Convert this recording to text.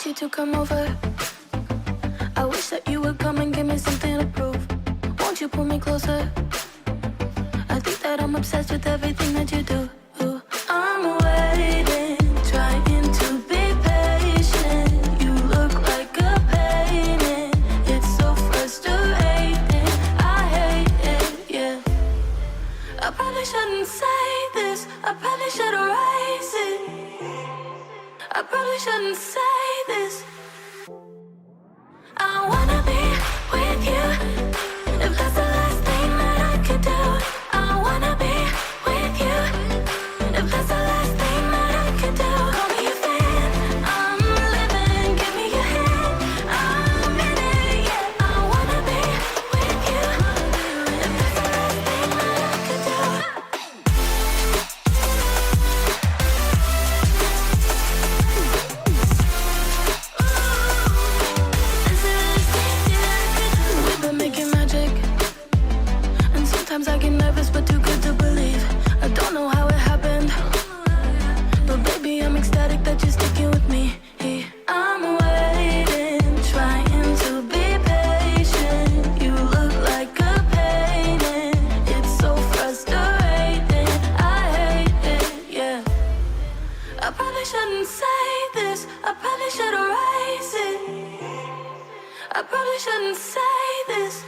you to come over. I wish that you would come and give me something to prove. Won't you pull me closer? I think that I'm obsessed with everything that you do. I'm waiting, trying to be patient. You look like a painting. It's so frustrating. I hate it, yeah. I probably shouldn't say this. I probably should erase it. I probably shouldn't say this. I wanna be with you. If that's the last thing that I could do, I wanna be with you. If that's the last thing that I could do, call me a fan. I'm living, give me your hand. I'm in it, yeah. I wanna be with you. If that's the last thing that I could do. We've been making magic, and sometimes I get nervous, but too good to believe. I don't know how it happened, but baby, I'm ecstatic that you're sticking with me. I'm waiting, trying to be patient. You look like a painting. It's so frustrating. I hate it, yeah. I probably shouldn't say this. I probably should erase it. I probably shouldn't say this.